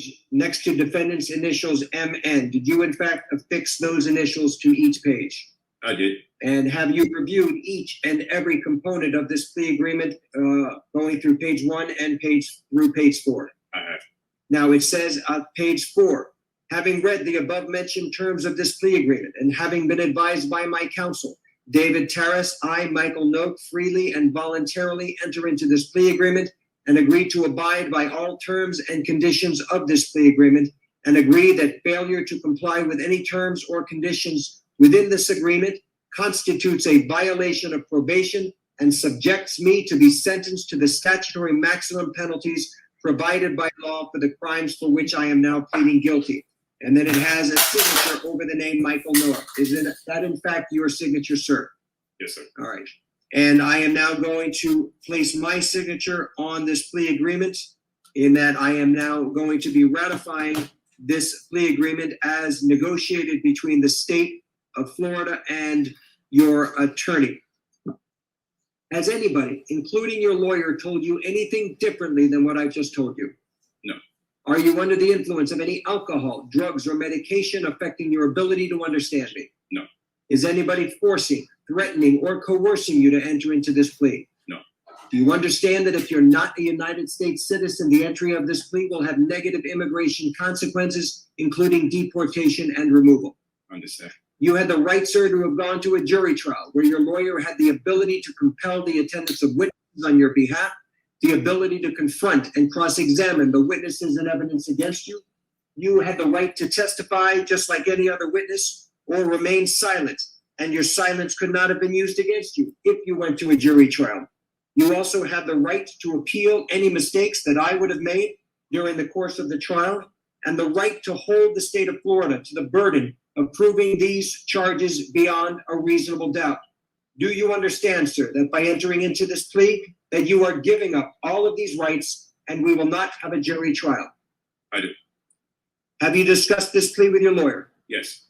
page next to defendant's initials MN. Did you in fact affix those initials to each page? I did. And have you reviewed each and every component of this plea agreement going through page 1 and through page 4? I have. Now it says on page 4, having read the above mentioned terms of this plea agreement and having been advised by my counsel, David Terrace, I, Michael Noak, freely and voluntarily enter into this plea agreement and agree to abide by all terms and conditions of this plea agreement, and agree that failure to comply with any terms or conditions within this agreement constitutes a violation of probation and subjects me to be sentenced to the statutory maximum penalties provided by law for the crimes for which I am now pleading guilty. And then it has a signature over the name Michael Noah. Is that in fact your signature, sir? Yes, sir. All right. And I am now going to place my signature on this plea agreement, in that I am now going to be ratifying this plea agreement as negotiated between the state of Florida and your attorney. Has anybody, including your lawyer, told you anything differently than what I've just told you? No. Are you under the influence of any alcohol, drugs, or medication affecting your ability to understand me? No. Is anybody forcing, threatening, or coercing you to enter into this plea? No. Do you understand that if you're not a United States citizen, the entry of this plea will have negative immigration consequences, including deportation and removal? Understand. You had the right, sir, to have gone to a jury trial where your lawyer had the ability to compel the attendance of witnesses on your behalf, the ability to confront and cross-examine the witnesses and evidence against you. You had the right to testify just like any other witness or remain silent, and your silence could not have been used against you if you went to a jury trial. You also had the right to appeal any mistakes that I would have made during the course of the trial, and the right to hold the state of Florida to the burden of proving these charges beyond a reasonable doubt. Do you understand, sir, that by entering into this plea, that you are giving up all of these rights and we will not have a jury trial? I do. Have you discussed this plea with your lawyer? Yes.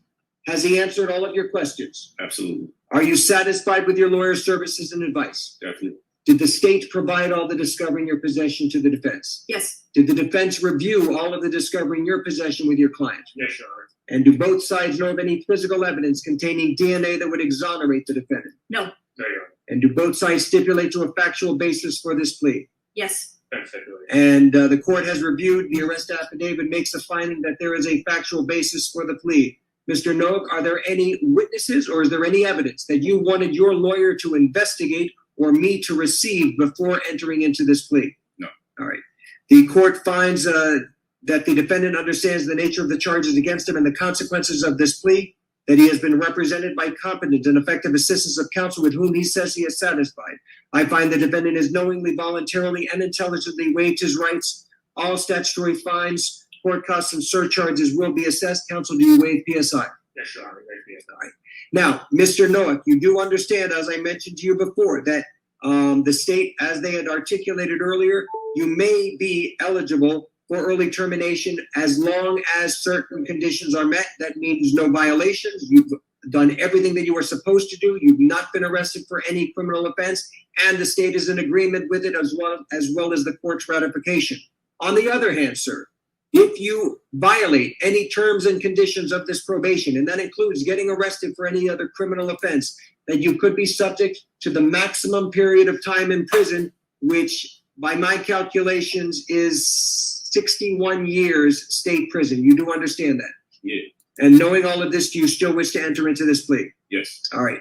Has he answered all of your questions? Absolutely. Are you satisfied with your lawyer's services and advice? Definitely. Did the state provide all the discovery in your possession to the defense? Yes. Did the defense review all of the discovery in your possession with your client? Yes, Your Honor. And do both sides know of any physical evidence containing DNA that would exonerate the defendant? No. No, Your Honor. And do both sides stipulate to a factual basis for this plea? Yes. Thanks, Secretary. And the court has reviewed the arrest affidavit, makes a finding that there is a factual basis for the plea. Mr. Noak, are there any witnesses or is there any evidence that you wanted your lawyer to investigate or me to receive before entering into this plea? No. All right. The court finds that the defendant understands the nature of the charges against him and the consequences of this plea, that he has been represented by competent and effective assistance of counsel with whom he says he is satisfied. I find the defendant has knowingly, voluntarily, and intelligently waived his rights. All statutory fines, court costs, and surcharges will be assessed. Counsel, do you waive PSI? Yes, Your Honor. Waive PSI. Now, Mr. Noack, you do understand, as I mentioned to you before, that the state, as they had articulated earlier, you may be eligible for early termination as long as certain conditions are met. That means no violations. You've done everything that you were supposed to do. You've not been arrested for any criminal offense, and the state is in agreement with it as well as the court's ratification. On the other hand, sir, if you violate any terms and conditions of this probation, and that includes getting arrested for any other criminal offense, that you could be subject to the maximum period of time in prison, which by my calculations is 61 years state prison. You do understand that? Yeah. And knowing all of this, do you still wish to enter into this plea? Yes. All right.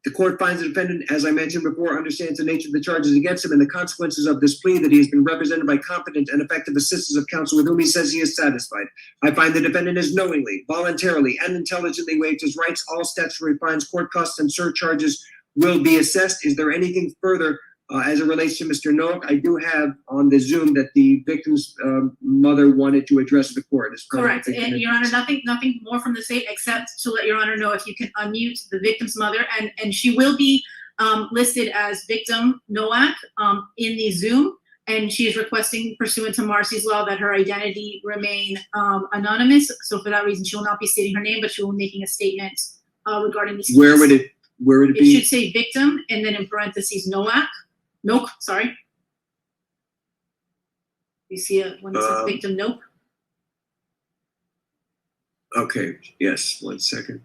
The court finds the defendant, as I mentioned before, understands the nature of the charges against him and the consequences of this plea, that he has been represented by competent and effective assistance of counsel with whom he says he is satisfied. I find the defendant has knowingly, voluntarily, and intelligently waived his rights. All statutory fines, court costs, and surcharges will be assessed. Is there anything further as it relates to Mr. Noak? I do have on the Zoom that the victim's mother wanted to address the court. Correct. And Your Honor, nothing more from the state except to let Your Honor know if you can unmute the victim's mother, and she will be listed as victim Noak in the Zoom, and she is requesting, pursuant to Marcy's law, that her identity remain anonymous. So for that reason, she will not be stating her name, but she will be making a statement regarding this case. Where would it be? It should say victim and then in parentheses Noak, sorry. You see one that says victim? Nope. Okay, yes, 1 second.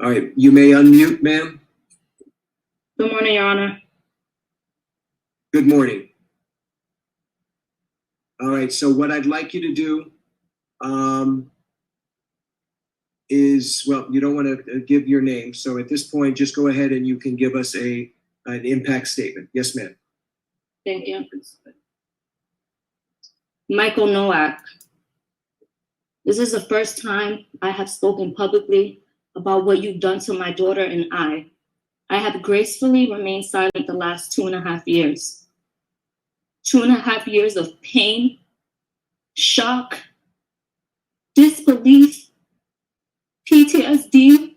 All right, you may unmute, ma'am. Good morning, Your Honor. Good morning. All right, so what I'd like you to do is, well, you don't want to give your name. So at this point, just go ahead and you can give us an impact statement. Yes, ma'am. Thank you. Michael Nowak. This is the first time I have spoken publicly about what you've done to my daughter and I. I have gracefully remained silent the last 2.5 years. 2.5 years of pain, shock, disbelief, PTSD,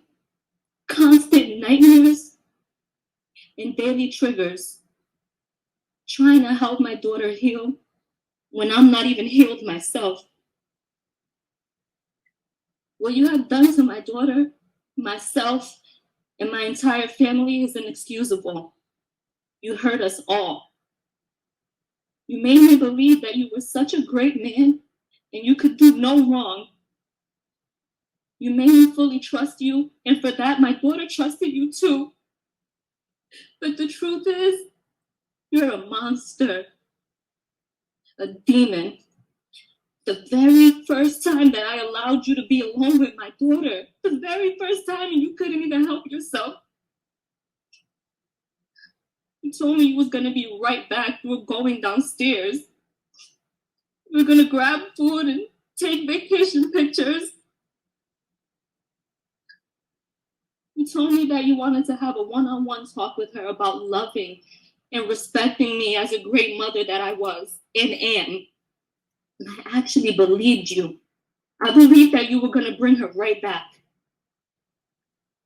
constant nightmares, and daily triggers. Trying to help my daughter heal when I'm not even healed myself. What you have done to my daughter, myself, and my entire family is inexcusable. You hurt us all. You made me believe that you were such a great man and you could do no wrong. You made me fully trust you, and for that, my daughter trusted you too. But the truth is, you're a monster, a demon. The very first time that I allowed you to be alone with my daughter, the very first time, and you couldn't even help yourself. You told me you was gonna be right back. You were going downstairs. You were gonna grab food and take vacation pictures. You told me that you wanted to have a one-on-one talk with her about loving and respecting me as a great mother that I was and am. And I actually believed you. I believed that you were going to bring her right back.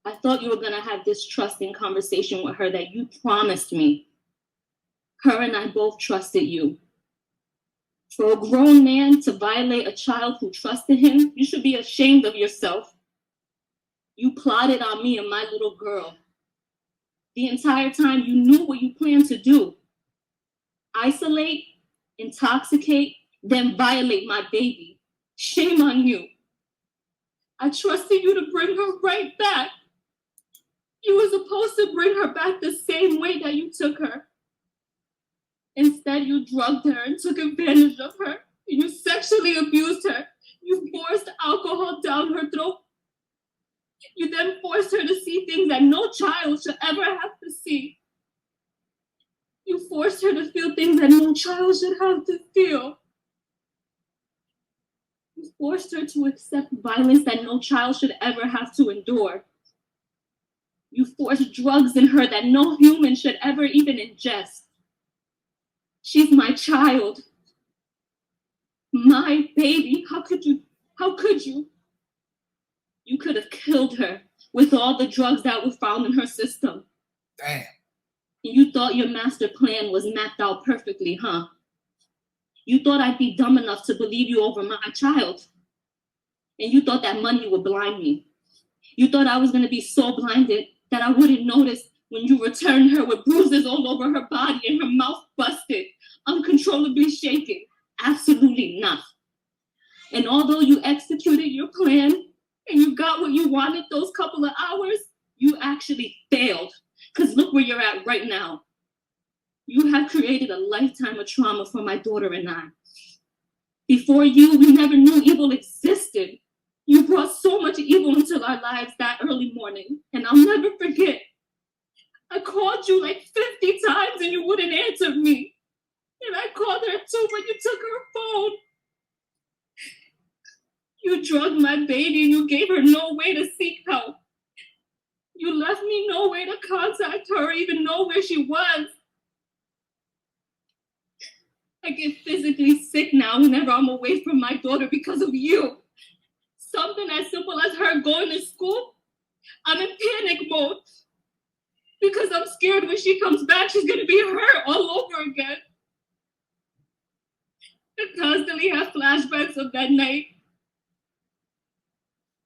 I thought you were going to have this trusting conversation with her that you promised me. Her and I both trusted you. For a grown man to violate a child who trusted him, you should be ashamed of yourself. You plotted on me and my little girl. The entire time you knew what you planned to do. Isolate, intoxicate, then violate my baby. Shame on you. I trusted you to bring her right back. You were supposed to bring her back the same way that you took her. Instead, you drugged her and took advantage of her. You sexually abused her. You forced alcohol down her throat. You then forced her to see things that no child should ever have to see. You forced her to feel things that no child should have to feel. You forced her to accept violence that no child should ever have to endure. You forced drugs in her that no human should ever even ingest. She's my child. My baby. How could you? How could you? You could have killed her with all the drugs that were found in her system. Damn. And you thought your master plan was mapped out perfectly, huh? You thought I'd be dumb enough to believe you over my child. And you thought that money would blind me. You thought I was going to be so blinded that I wouldn't notice when you returned her with bruises all over her body and her mouth busted, uncontrollably shaking. Absolutely not. And although you executed your plan and you got what you wanted those couple of hours, you actually failed. Because look where you're at right now. You have created a lifetime of trauma for my daughter and I. Before you, we never knew evil existed. You brought so much evil into our lives that early morning, and I'll never forget. I called you like 50 times and you wouldn't answer me. And I called her too, but you took her phone. You drugged my baby and you gave her no way to seek help. You left me no way to contact her or even know where she was. I get physically sick now whenever I'm away from my daughter because of you. Something as simple as her going to school, I'm in panic mode. Because I'm scared when she comes back, she's gonna be hurt all over again. I constantly have flashbacks of that night.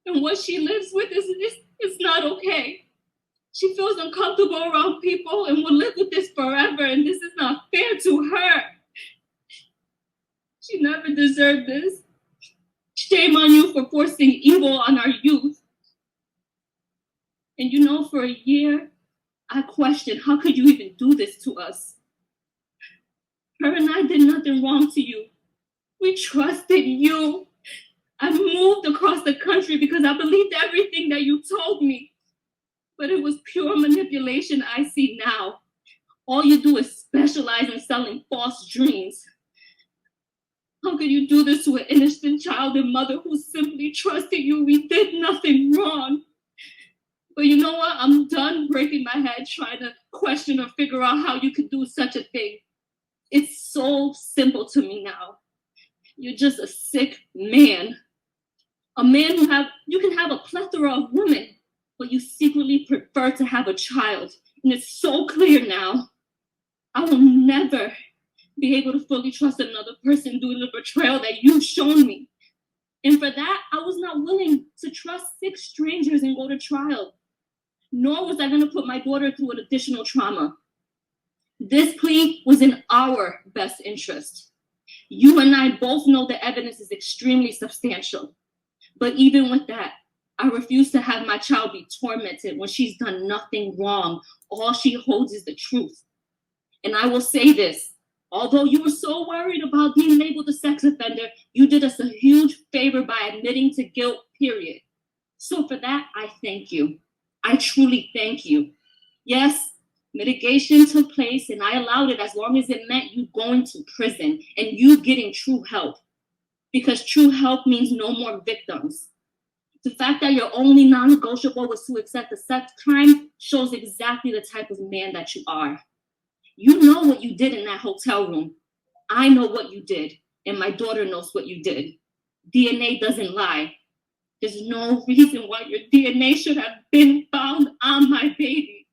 And what she lives with is not okay. She feels uncomfortable around people and will live with this forever, and this is not fair to her. never deserved this. Shame on you for forcing evil on our youth. And you know, for a year, I questioned, how could you even do this to us? Her and I did nothing wrong to you. We trusted you. I moved across the country because I believed everything that you told me. But it was pure manipulation I see now. All you do is specialize in selling false dreams. How could you do this to an innocent child and mother who simply trusted you? We did nothing wrong. But you know what? I'm done breaking my head trying to question or figure out how you could do such a thing. It's so simple to me now. You're just a sick man. A man who you can have a plethora of women, but you secretly prefer to have a child. And it's so clear now. I will never be able to fully trust another person due to the betrayal that you've shown me. And for that, I was not willing to trust 6 strangers and go to trial. Nor was I going to put my daughter through an additional trauma. This plea was in our best interest. You and I both know the evidence is extremely substantial. But even with that, I refuse to have my child be tormented when she's done nothing wrong. All she holds is the truth. And I will say this, although you were so worried about being labeled a sex offender, you did us a huge favor by admitting to guilt, period. So for that, I thank you. I truly thank you. Yes, mitigation took place and I allowed it as long as it meant you going to prison and you getting true help. Because true help means no more victims. The fact that your only non-negotiable was to accept the sex crime shows exactly the type of man that you are. You know what you did in that hotel room. I know what you did, and my daughter knows what you did. DNA doesn't lie. There's no reason why your DNA should have been found on my baby.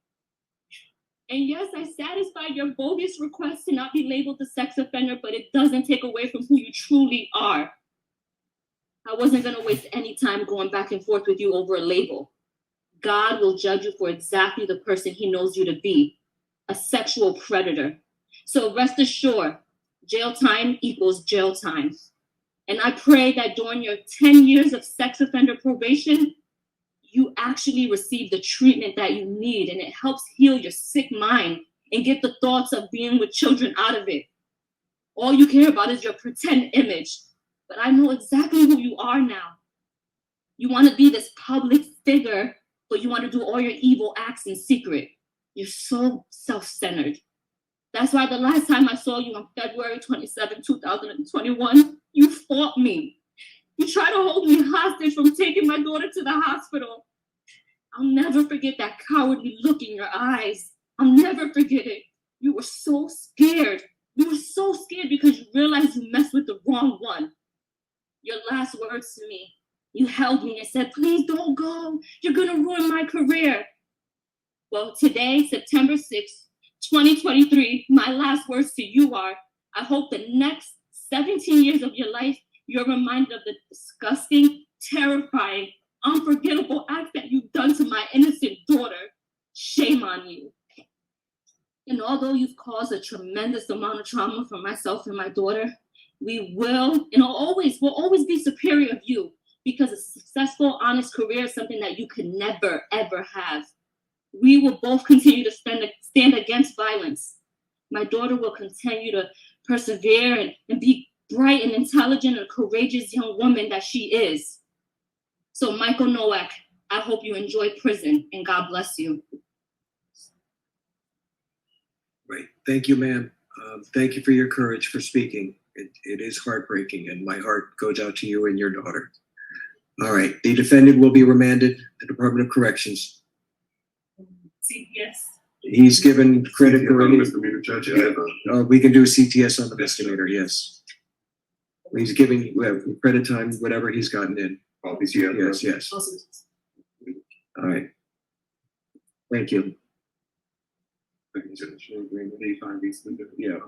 And yes, I satisfied your bogus request to not be labeled a sex offender, but it doesn't take away from who you truly are. I wasn't going to waste any time going back and forth with you over a label. God will judge you for exactly the person he knows you to be, a sexual predator. So rest assured, jail time equals jail time. And I pray that during your 10 years of sex offender probation, you actually receive the treatment that you need and it helps heal your sick mind and get the thoughts of being with children out of it. All you care about is your pretend image. But I know exactly who you are now. You want to be this public figure, but you want to do all your evil acts in secret. You're so self-centered. That's why the last time I saw you on February 27, 2021, you fought me. You tried to hold me hostage from taking my daughter to the hospital. I'll never forget that cowardly look in your eyes. I'll never forget it. You were so scared. You were so scared because you realized you messed with the wrong one. Your last words to me, you held me and said, please don't go. You're going to ruin my career. Well, today, September 6th, 2023, my last words to you are, I hope the next 17 years of your life, you're reminded of the disgusting, terrifying, unforgettable act that you've done to my innocent daughter. Shame on you. And although you've caused a tremendous amount of trauma for myself and my daughter, we will and will always be superior of you because a successful, honest career is something that you can never, ever have. We will both continue to stand against violence. My daughter will continue to persevere and be bright and intelligent and courageous young woman that she is. So Michael Nowak, I hope you enjoy prison and God bless you. Right. Thank you, ma'am. Thank you for your courage for speaking. It is heartbreaking, and my heart goes out to you and your daughter. All right. The defendant will be remanded to the Department of Corrections. Yes. He's given credit for any. Misdemeanor judge, We can do CTS on the misdemeanor, yes. He's giving credit time, whatever he's gotten in. Yes, yes. Awesome. All right. Thank you. Yeah.